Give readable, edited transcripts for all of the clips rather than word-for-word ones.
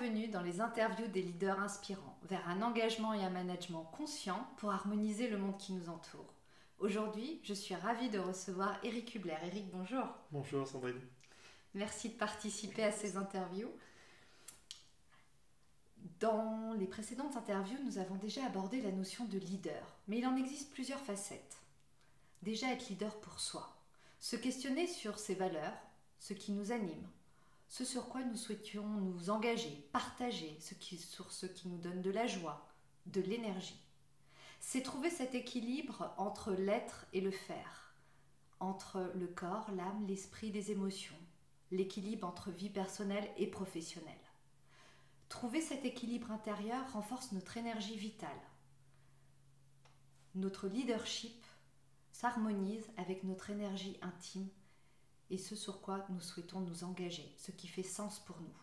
Bienvenue dans les interviews des leaders inspirants vers un engagement et un management conscient pour harmoniser le monde qui nous entoure. Aujourd'hui, je suis ravie de recevoir Eric Hubler. Eric, bonjour. Bonjour Sandrine. Merci de participer à ces interviews. Dans les précédentes interviews, nous avons déjà abordé la notion de leader, mais il en existe plusieurs facettes. Déjà être leader pour soi, se questionner sur ses valeurs, ce qui nous anime, ce sur quoi nous souhaitions nous engager, partager, sur ce qui nous donne de la joie, de l'énergie. C'est trouver cet équilibre entre l'être et le faire, entre le corps, l'âme, l'esprit, les émotions, l'équilibre entre vie personnelle et professionnelle. Trouver cet équilibre intérieur renforce notre énergie vitale. Notre leadership s'harmonise avec notre énergie intime et ce sur quoi nous souhaitons nous engager, ce qui fait sens pour nous.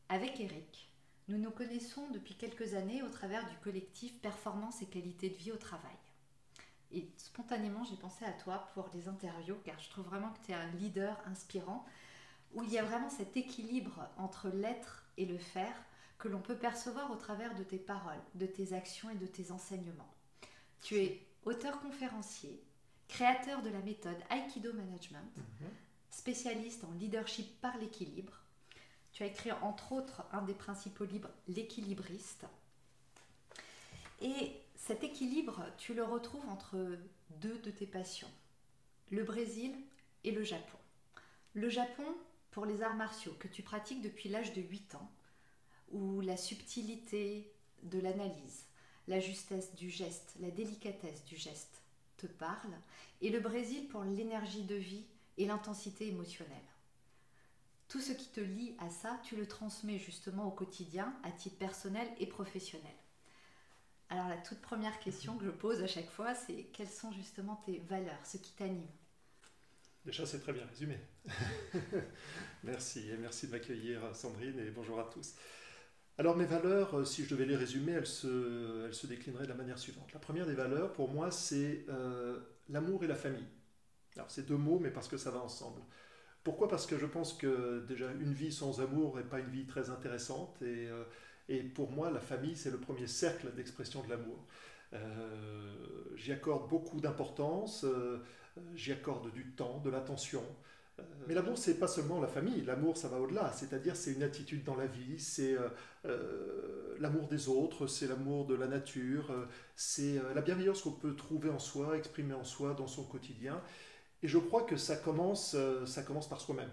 Avec Eric, nous nous connaissons depuis quelques années au travers du collectif Performance et qualité de vie au travail. Et spontanément, j'ai pensé à toi pour les interviews, car je trouve vraiment que tu es un leader inspirant, où il y a vraiment cet équilibre entre l'être et le faire que l'on peut percevoir au travers de tes paroles, de tes actions et de tes enseignements. Tu es auteur-conférencier, créateur de la méthode Aikido Management, spécialiste en leadership par l'équilibre. Tu as écrit entre autres un des principaux livres, L'équilibriste. Et cet équilibre, tu le retrouves entre deux de tes passions, le Brésil et le Japon. Le Japon pour les arts martiaux que tu pratiques depuis l'âge de 8 ans, où la subtilité de l'analyse, la justesse du geste, la délicatesse du geste te parle, et le Brésil pour l'énergie de vie et l'intensité émotionnelle. Tout ce qui te lie à ça, tu le transmets justement au quotidien, à titre personnel et professionnel. Alors la toute première question que je pose à chaque fois, c'est quelles sont justement tes valeurs, ce qui t'anime? Déjà, c'est très bien résumé. Merci, et merci de m'accueillir Sandrine, et bonjour à tous. Alors mes valeurs, si je devais les résumer, elles se déclineraient de la manière suivante. La première des valeurs, pour moi, c'est l'amour et la famille. Alors c'est deux mots, mais parce que ça va ensemble. Pourquoi? Parce que je pense que déjà une vie sans amour n'est pas une vie très intéressante, et pour moi, la famille, c'est le premier cercle d'expression de l'amour. J'y accorde beaucoup d'importance, j'y accorde du temps, de l'attention. Mais l'amour, c'est pas seulement la famille. L'amour, ça va au-delà. C'est-à-dire, c'est une attitude dans la vie, c'est l'amour des autres, c'est l'amour de la nature, c'est la bienveillance qu'on peut trouver en soi, exprimer en soi dans son quotidien. Et je crois que ça commence par soi-même.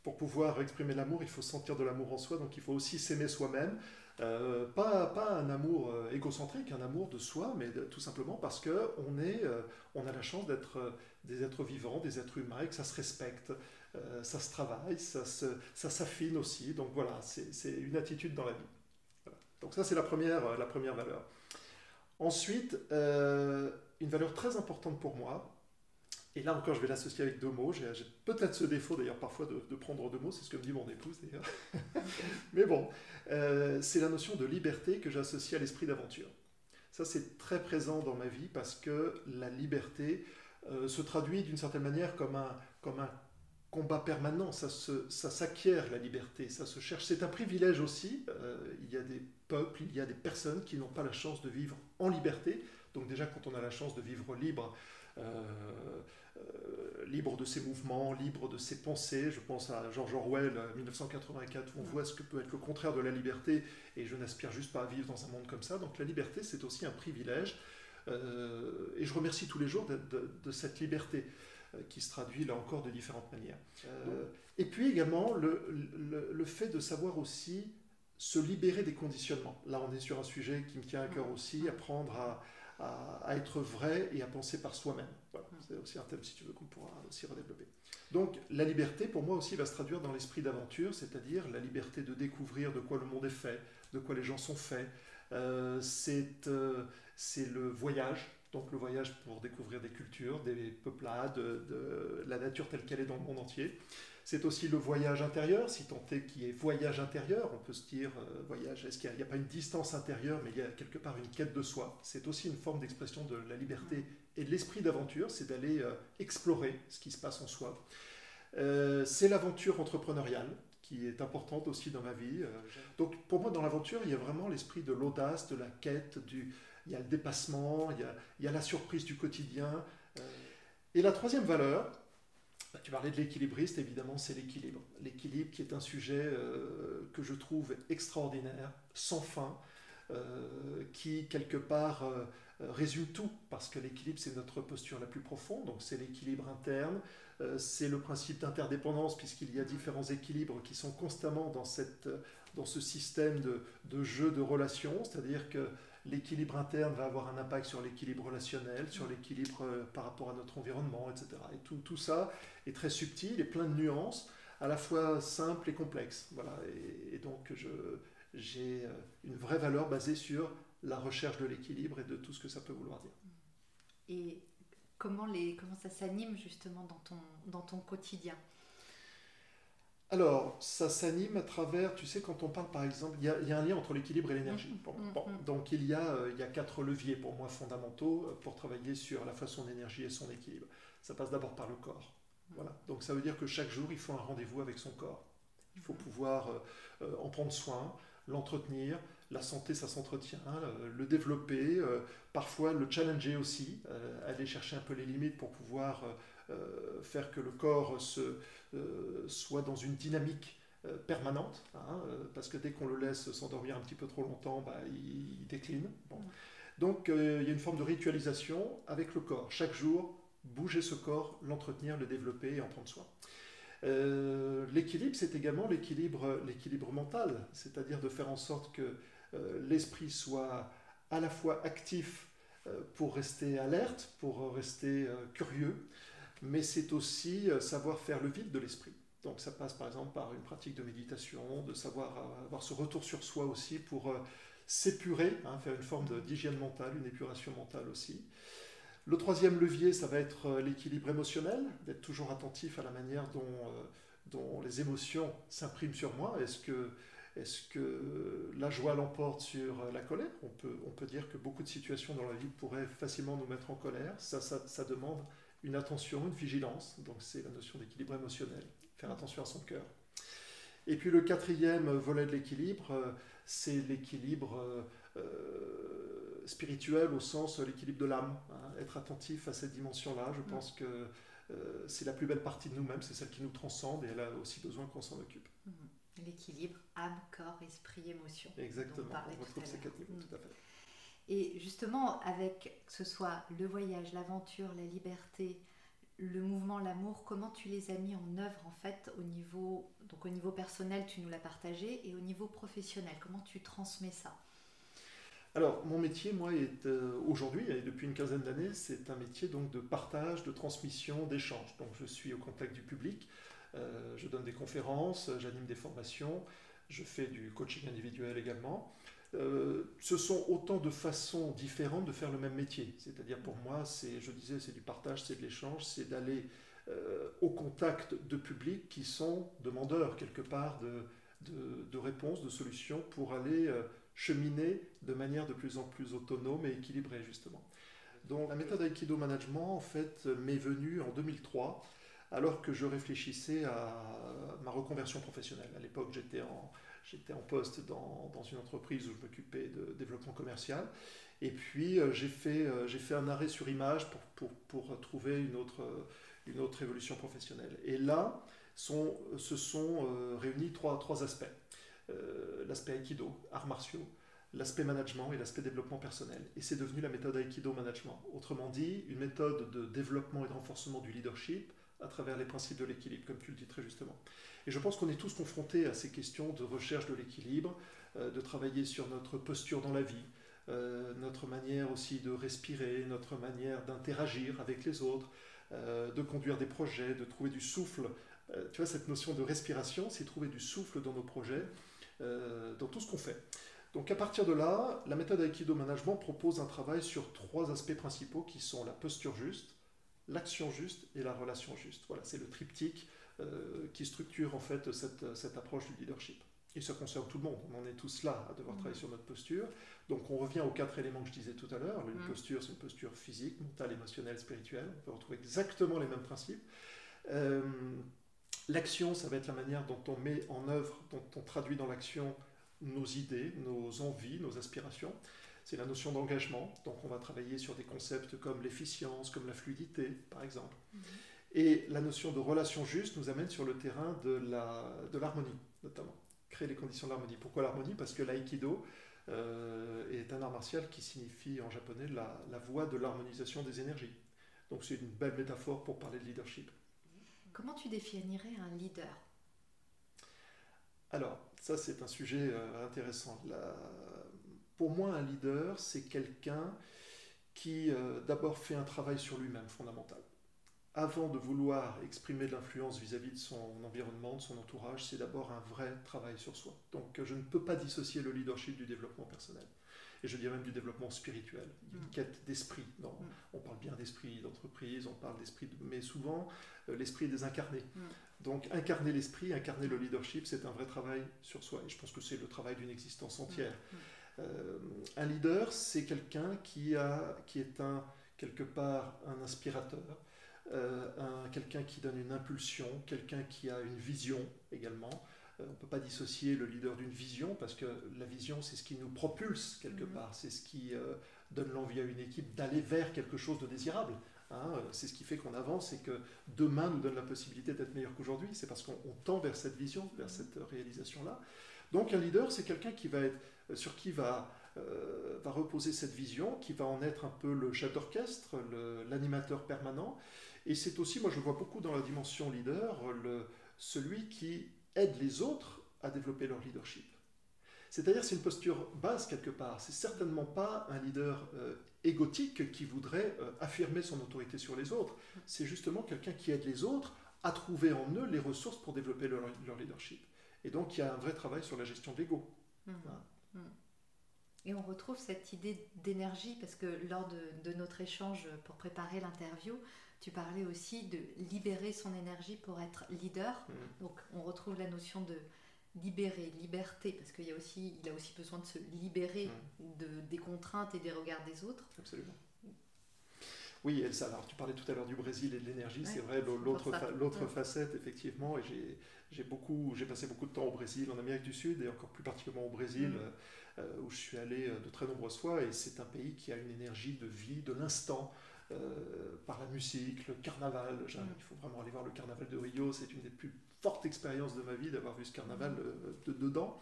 Pour pouvoir exprimer l'amour, il faut sentir de l'amour en soi, donc il faut aussi s'aimer soi-même. Pas un amour égocentrique, un amour de soi, mais tout simplement parce qu'on on a la chance d'être des êtres vivants, des êtres humains, et que ça se respecte, ça se travaille, ça s'affine aussi. Donc voilà, c'est une attitude dans la vie. Voilà. Donc ça, c'est la première valeur. Ensuite, une valeur très importante pour moi, et là encore, je vais l'associer avec deux mots. J'ai peut-être ce défaut d'ailleurs parfois de prendre deux mots, c'est ce que me dit mon épouse d'ailleurs. Mais bon, c'est la notion de liberté que j'associe à l'esprit d'aventure. Ça, c'est très présent dans ma vie parce que la liberté se traduit d'une certaine manière comme un combat permanent. Ça s'acquiert la liberté, ça se cherche. C'est un privilège aussi. Il y a des peuples, il y a des personnes qui n'ont pas la chance de vivre en liberté. Donc déjà, quand on a la chance de vivre libre, libre de ses mouvements, libre de ses pensées. Je pense à George Orwell, 1984, où on voit ce que peut être le contraire de la liberté, et je n'aspire juste pas à vivre dans un monde comme ça. Donc la liberté, c'est aussi un privilège, et je remercie tous les jours de cette liberté qui se traduit là encore de différentes manières. Et puis également le fait de savoir aussi se libérer des conditionnements. Là, on est sur un sujet qui me tient à cœur aussi, apprendre à être vrai et à penser par soi-même. Voilà. C'est aussi un thème, si tu veux, qu'on pourra aussi redévelopper. Donc, la liberté, pour moi aussi, va se traduire dans l'esprit d'aventure, c'est-à-dire la liberté de découvrir de quoi le monde est fait, de quoi les gens sont faits. C'est le voyage, donc le voyage pour découvrir des cultures, des peuplades, de la nature telle qu'elle est dans le monde entier. C'est aussi le voyage intérieur, si tant est qu'il y ait voyage intérieur, on peut se dire voyage, est-ce qu'il n'y a pas une distance intérieure, mais il y a quelque part une quête de soi. C'est aussi une forme d'expression de la liberté et de l'esprit d'aventure, c'est d'aller explorer ce qui se passe en soi. C'est l'aventure entrepreneuriale, qui est importante aussi dans ma vie. Donc pour moi, dans l'aventure, il y a vraiment l'esprit de l'audace, de la quête, il y a le dépassement, il y a la surprise du quotidien. Et la troisième valeur, tu parlais de l'équilibriste, évidemment, c'est l'équilibre. L'équilibre qui est un sujet que je trouve extraordinaire, sans fin, qui quelque part résume tout, parce que l'équilibre c'est notre posture la plus profonde, donc c'est l'équilibre interne, c'est le principe d'interdépendance, puisqu'il y a différents équilibres qui sont constamment dans ce système de jeu de relations, c'est-à-dire que l'équilibre interne va avoir un impact sur l'équilibre relationnel, sur l'équilibre par rapport à notre environnement, etc. Et tout ça est très subtil et plein de nuances, à la fois simples et complexes. Voilà. Et donc j'ai une vraie valeur basée sur la recherche de l'équilibre et de tout ce que ça peut vouloir dire. Et comment ça s'anime justement dans ton quotidien? Alors, ça s'anime à travers, tu sais, quand on parle par exemple, il y a un lien entre l'équilibre et l'énergie. Donc il y a 4 leviers pour moi fondamentaux pour travailler sur à la fois son énergie et son équilibre. Ça passe d'abord par le corps. Voilà. Donc ça veut dire que chaque jour, il faut un rendez-vous avec son corps. Il faut pouvoir en prendre soin, l'entretenir. La santé, ça s'entretient, le développer, parfois le challenger aussi, aller chercher un peu les limites pour pouvoir faire que le corps soit dans une dynamique permanente, parce que dès qu'on le laisse s'endormir un petit peu trop longtemps, il décline. Bon. Donc il y a une forme de ritualisation avec le corps. Chaque jour, bouger ce corps, l'entretenir, le développer et en prendre soin. L'équilibre, c'est également l'équilibre mental, c'est-à-dire de faire en sorte que l'esprit soit à la fois actif pour rester alerte, pour rester curieux, mais c'est aussi savoir faire le vide de l'esprit. Donc ça passe par exemple par une pratique de méditation, de savoir avoir ce retour sur soi aussi pour s'épurer, faire une forme d'hygiène mentale, une épuration mentale aussi. Le troisième levier, ça va être l'équilibre émotionnel, d'être toujours attentif à la manière dont les émotions s'impriment sur moi. Est-ce que la joie l'emporte sur la colère? On peut dire que beaucoup de situations dans la vie pourraient facilement nous mettre en colère. Ça demande une attention, une vigilance. Donc c'est la notion d'équilibre émotionnel, faire attention à son cœur. Et puis le quatrième volet de l'équilibre, c'est l'équilibre spirituel au sens l'équilibre de l'âme. Être attentif à cette dimension-là, je pense que c'est la plus belle partie de nous-mêmes, c'est celle qui nous transcende et elle a aussi besoin qu'on s'en occupe. L'équilibre âme, corps, esprit, émotion. Exactement, on retrouve ces 4 niveaux, tout à fait. Et justement, avec que ce soit le voyage, l'aventure, la liberté, le mouvement, l'amour, comment tu les as mis en œuvre en fait au niveau personnel, tu nous l'as partagé, et au niveau professionnel, comment tu transmets ça? Alors, mon métier, moi, est aujourd'hui, et depuis une quinzaine d'années, c'est un métier donc de partage, de transmission, d'échange. Donc, je suis au contact du public, je donne des conférences, j'anime des formations, je fais du coaching individuel également. Ce sont autant de façons différentes de faire le même métier. C'est-à-dire pour moi, je disais, c'est du partage, c'est de l'échange, c'est d'aller au contact de publics qui sont demandeurs quelque part de réponses, de solutions pour aller cheminer de manière de plus en plus autonome et équilibrée justement. Donc la méthode Aikido Management en fait m'est venue en 2003 alors que je réfléchissais à ma reconversion professionnelle. À l'époque, j'étais en poste dans une entreprise où je m'occupais de développement commercial. Et puis, j'ai fait un arrêt sur image pour trouver une autre évolution professionnelle. Et là, se sont réunis trois aspects. L'aspect Aikido, arts martiaux, l'aspect management et l'aspect développement personnel. Et c'est devenu la méthode Aikido Management. Autrement dit, une méthode de développement et de renforcement du leadership à travers les principes de l'équilibre, comme tu le dis très justement. Et je pense qu'on est tous confrontés à ces questions de recherche de l'équilibre, de travailler sur notre posture dans la vie, notre manière aussi de respirer, notre manière d'interagir avec les autres, de conduire des projets, de trouver du souffle. Tu vois, cette notion de respiration, c'est trouver du souffle dans nos projets, dans tout ce qu'on fait. Donc à partir de là, la méthode Aikido Management propose un travail sur 3 aspects principaux qui sont la posture juste, l'action juste et la relation juste. Voilà, c'est le triptyque qui structure en fait cette approche du leadership. Et ça concerne tout le monde, on en est tous là à devoir travailler sur notre posture. Donc on revient aux 4 éléments que je disais tout à l'heure. Une posture, c'est une posture physique, mentale, émotionnelle, spirituelle. On peut retrouver exactement les mêmes principes. L'action, ça va être la manière dont on met en œuvre, dont on traduit dans l'action nos idées, nos envies, nos aspirations. C'est la notion d'engagement. Donc on va travailler sur des concepts comme l'efficience, comme la fluidité, par exemple. Et la notion de relation juste nous amène sur le terrain de l'harmonie, notamment. Créer les conditions de l'harmonie. Pourquoi l'harmonie? Parce que l'aïkido est un art martial qui signifie en japonais la voie de l'harmonisation des énergies. Donc c'est une belle métaphore pour parler de leadership. Comment tu définirais un leader? Alors, ça c'est un sujet intéressant. Pour moi, un leader, c'est quelqu'un qui d'abord fait un travail sur lui-même fondamental. Avant de vouloir exprimer de l'influence vis-à-vis de son environnement, de son entourage, c'est d'abord un vrai travail sur soi. Donc je ne peux pas dissocier le leadership du développement personnel. Et je dirais même du développement spirituel, une quête d'esprit. On parle bien d'esprit d'entreprise, on parle d'esprit, mais souvent l'esprit est désincarné. Donc incarner l'esprit, incarner le leadership, c'est un vrai travail sur soi. Et je pense que c'est le travail d'une existence entière. Un leader, c'est quelqu'un qui est quelque part un inspirateur, quelqu'un qui donne une impulsion, quelqu'un qui a une vision également. On ne peut pas dissocier le leader d'une vision, parce que la vision, c'est ce qui nous propulse quelque part, c'est ce qui donne l'envie à une équipe d'aller vers quelque chose de désirable. C'est ce qui fait qu'on avance et que demain nous donne la possibilité d'être meilleur qu'aujourd'hui. C'est parce qu'on tend vers cette vision, vers cette réalisation-là. Donc un leader, c'est quelqu'un sur qui va reposer cette vision, qui va en être un peu le chef d'orchestre, l'animateur permanent. Et c'est aussi, moi je le vois beaucoup dans la dimension leader, celui qui aide les autres à développer leur leadership. C'est-à-dire c'est une posture basse quelque part. C'est certainement pas un leader égotique qui voudrait affirmer son autorité sur les autres. C'est justement quelqu'un qui aide les autres à trouver en eux les ressources pour développer leur leadership. Et donc il y a un vrai travail sur la gestion de l'ego. Et on retrouve cette idée d'énergie, parce que lors de notre échange pour préparer l'interview, tu parlais aussi de libérer son énergie pour être leader. Donc on retrouve la notion de libérer, liberté, parce qu'il a aussi besoin de se libérer des contraintes et des regards des autres. Absolument. Oui, Elsa, alors tu parlais tout à l'heure du Brésil et de l'énergie, c'est vrai, l'autre facette, effectivement, et j'ai passé beaucoup de temps au Brésil, en Amérique du Sud, et encore plus particulièrement au Brésil, où je suis allé de très nombreuses fois, et c'est un pays qui a une énergie de vie, de l'instant, par la musique, le carnaval. Il faut vraiment aller voir le carnaval de Rio, c'est une des plus fortes expériences de ma vie d'avoir vu ce carnaval dedans.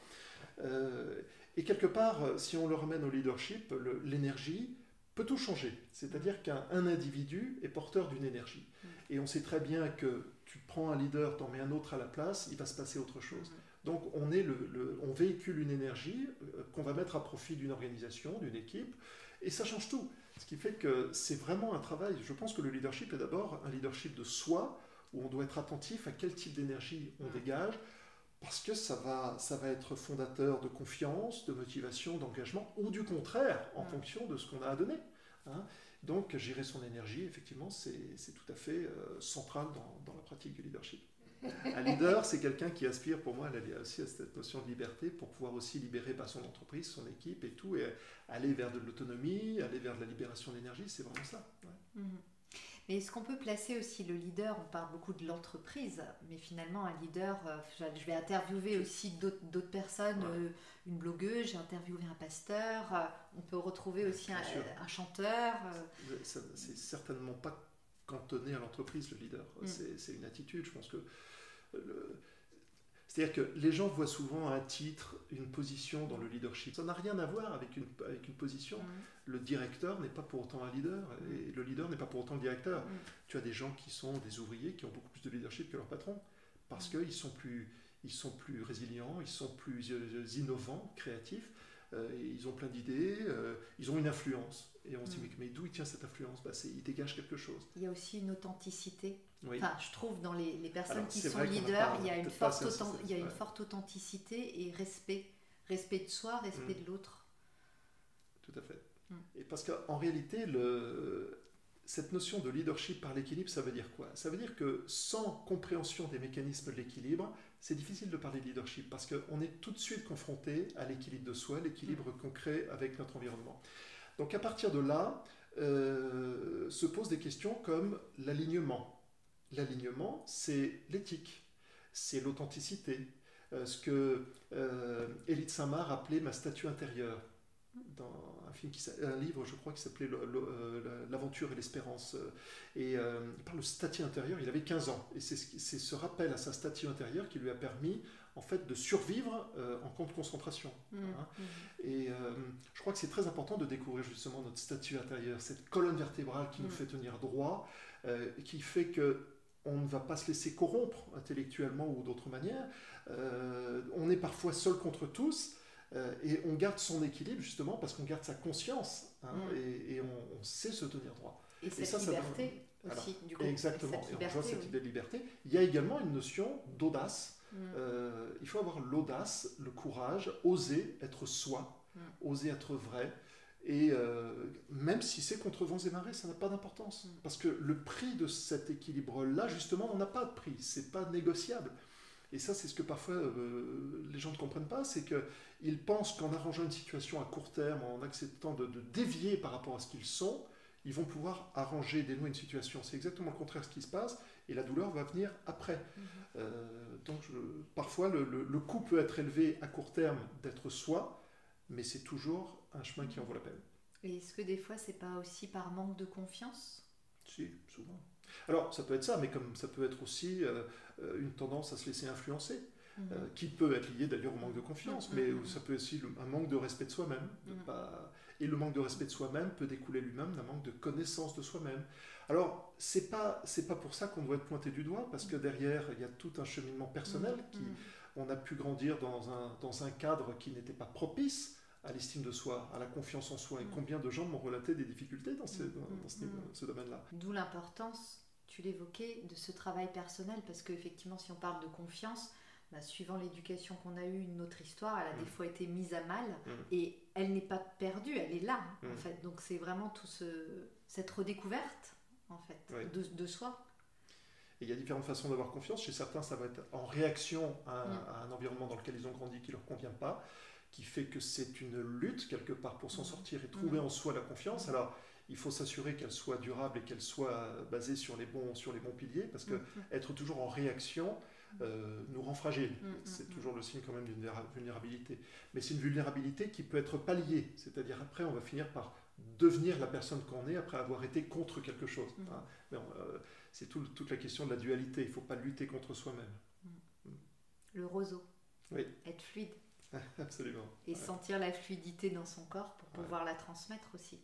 Et quelque part, si on le ramène au leadership, l'énergie peut tout changer. C'est-à-dire qu'un individu est porteur d'une énergie. Et on sait très bien que tu prends un leader, t'en mets un autre à la place, il va se passer autre chose. Donc on véhicule une énergie qu'on va mettre à profit d'une organisation, d'une équipe, et ça change tout. Ce qui fait que c'est vraiment un travail. Je pense que le leadership est d'abord un leadership de soi, où on doit être attentif à quel type d'énergie on dégage, parce que ça va être fondateur de confiance, de motivation, d'engagement, ou du contraire, en fonction de ce qu'on a à donner. Donc gérer son énergie, effectivement, c'est tout à fait central dans la pratique du leadership. Un leader, c'est quelqu'un qui aspire, pour moi, aussi à cette notion de liberté pour pouvoir aussi libérer son entreprise, son équipe et tout, et aller vers de l'autonomie, aller vers de la libération d'énergie, c'est vraiment ça. Mais est-ce qu'on peut placer aussi le leader, on parle beaucoup de l'entreprise, mais finalement un leader, je vais interviewer aussi d'autres personnes, une blogueuse, j'ai interviewé un pasteur, on peut retrouver aussi un chanteur. C'est certainement pas cantonné à l'entreprise, le leader. C'est une attitude, je pense que... C'est-à-dire que les gens voient souvent un titre, une position dans le leadership. Ça n'a rien à voir avec une position. Le directeur n'est pas pour autant un leader, et le leader n'est pas pour autant le directeur. Tu as des gens qui sont des ouvriers qui ont beaucoup plus de leadership que leur patron, parce qu'ils sont plus résilients, ils sont plus innovants, créatifs, ils ont plein d'idées, ils ont une influence. Et on se dit, mais d'où il tient cette influence? Il dégage quelque chose. Il y a aussi une authenticité. Oui. Enfin, je trouve dans les personnes qui sont leaders, il y a une forte authenticité et respect de soi, respect de l'autre. Tout à fait. Et parce qu'en réalité, cette notion de leadership par l'équilibre, ça veut dire quoi? Ça veut dire que sans compréhension des mécanismes de l'équilibre, c'est difficile de parler de leadership, parce qu'on est tout de suite confronté à l'équilibre de soi, l'équilibre qu'on crée avec notre environnement. Donc à partir de là, se posent des questions comme l'alignement. L'alignement, c'est l'éthique. c'est l'authenticité. Ce que Élie Saint-Marc appelait ma statue intérieure. Dans un livre, je crois, qui s'appelait L'aventure et l'espérance. Et il parle de statue intérieure, il avait 15 ans. Et c'est ce rappel à sa statue intérieure qui lui a permis, en fait, de survivre en camp de concentration. Hein. Et je crois que c'est très important de découvrir justement notre statue intérieure, cette colonne vertébrale qui nous fait tenir droit, qui fait que on ne va pas se laisser corrompre intellectuellement ou d'autres manières. On est parfois seul contre tous. Et on garde son équilibre justement parce qu'on garde sa conscience et on sait se tenir droit. Et cette liberté aussi, du coup. Exactement, et on rejoint cette idée de liberté. Il y a également une notion d'audace. Il faut avoir l'audace, le courage, oser être soi, oser être vrai. Et même si c'est contre vents et marées, ça n'a pas d'importance. Parce que le prix de cet équilibre-là, justement, on n'a pas de prix. C'est pas négociable. Et ça, c'est ce que parfois les gens ne comprennent pas, c'est qu'ils pensent qu'en arrangeant une situation à court terme, en acceptant de dévier par rapport à ce qu'ils sont, ils vont pouvoir arranger, dénouer une situation. C'est exactement le contraire de ce qui se passe, et la douleur va venir après. Donc parfois, le coût peut être élevé à court terme d'être soi, mais c'est toujours un chemin qui en vaut la peine. Et est-ce que des fois, c'est pas aussi par manque de confiance ? Si, souvent. Alors, ça peut être ça, mais comme ça peut être aussi une tendance à se laisser influencer, qui peut être liée d'ailleurs au manque de confiance, mais ça peut aussi un manque de respect de soi-même. Et le manque de respect de soi-même peut découler lui-même d'un manque de connaissance de soi-même. Alors, c'est pas pour ça qu'on doit être pointé du doigt, parce que derrière, il y a tout un cheminement personnel. On a pu grandir dans un cadre qui n'était pas propice à l'estime de soi, à la confiance en soi. Et combien de gens m'ont relaté des difficultés dans ce domaine-là. D'où l'importance, tu l'évoquais, de ce travail personnel, parce qu'effectivement, si on parle de confiance, suivant l'éducation qu'on a eue, notre histoire, elle a des fois été mise à mal, et elle n'est pas perdue, elle est là, en fait. Donc c'est vraiment cette redécouverte, en fait, de soi. Et il y a différentes façons d'avoir confiance. Chez certains, ça va être en réaction à un environnement dans lequel ils ont grandi qui ne leur convient pas, qui fait que c'est une lutte quelque part pour s'en sortir et trouver en soi la confiance. Alors, il faut s'assurer qu'elle soit durable et qu'elle soit basée sur les bons piliers, parce que être toujours en réaction nous rend fragiles. C'est toujours le signe quand même d'une vulnérabilité. Mais c'est une vulnérabilité qui peut être palliée, c'est-à-dire après on va finir par devenir la personne qu'on est après avoir été contre quelque chose. Mais c'est toute la question de la dualité, il ne faut pas lutter contre soi-même. Le roseau, oui. Être fluide. Absolument. Et sentir la fluidité dans son corps pour pouvoir la transmettre aussi.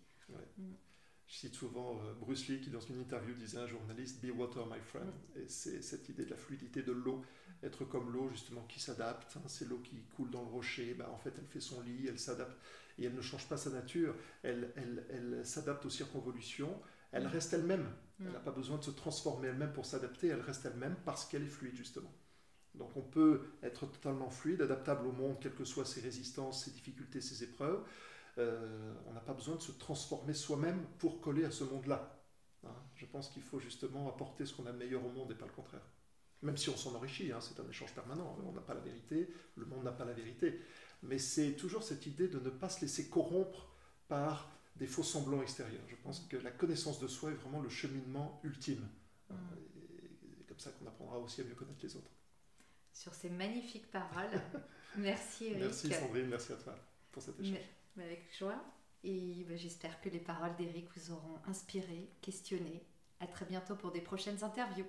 Je cite souvent Bruce Lee qui dans une interview disait à un journaliste « Be water my friend ». Et c'est cette idée de la fluidité de l'eau, être comme l'eau justement qui s'adapte. C'est l'eau qui coule dans le rocher, en fait elle fait son lit, elle s'adapte et elle ne change pas sa nature, elle s'adapte aux circonvolutions, elle reste elle-même. Elle n'a pas besoin de se transformer elle-même pour s'adapter, elle reste elle-même parce qu'elle est fluide justement. Donc on peut être totalement fluide, adaptable au monde, quelles que soient ses résistances, ses difficultés, ses épreuves. On n'a pas besoin de se transformer soi-même pour coller à ce monde-là. Je pense qu'il faut justement apporter ce qu'on a de meilleur au monde et pas le contraire. Même si on s'en enrichit, c'est un échange permanent. On n'a pas la vérité, le monde n'a pas la vérité. Mais c'est toujours cette idée de ne pas se laisser corrompre par des faux semblants extérieurs. Je pense que la connaissance de soi est vraiment le cheminement ultime. Et c'est comme ça qu'on apprendra aussi à mieux connaître les autres. Sur ces magnifiques paroles, merci Eric. Merci Sandrine, merci à toi pour cet échange. Avec joie. Et j'espère que les paroles d'Eric vous auront inspiré, questionné. À très bientôt pour des prochaines interviews.